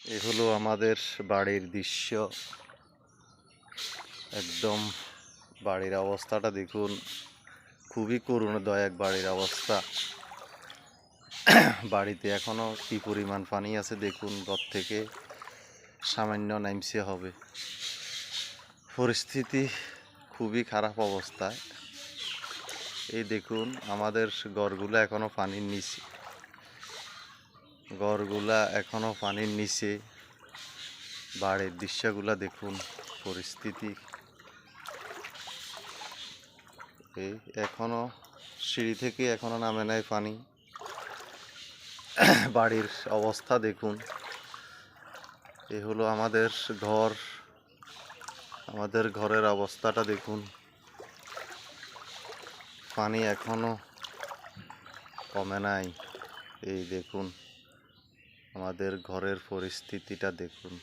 এ হলো আমাদের বাড়ির দৃশ্য। একদম বাড়ির অবস্থাটা দেখুন, খুবই করুণাদায়ক বাড়ির অবস্থা। বাড়িতে এখনো কি পরিমাণ পানি আছে দেখুন, ঘর থেকে সামান্য নামছে হবে। পরিস্থিতি খুবই খারাপ অবস্থায়। এই দেখুন আমাদের ঘরগুলা এখনো পানির নিচে, বাড়ির দৃশ্যগুলা দেখুন, পরিস্থিতি এই এখনো সিঁড়ি থেকে এখনো নামে নাই পানি। বাড়ির অবস্থা দেখুন। এ হলো আমাদের ঘর, আমাদের ঘরের অবস্থাটা দেখুন। পানি এখনো কমে নাই। এই দেখুন আমাদের ঘরের পরিস্থিতিটা দেখুন।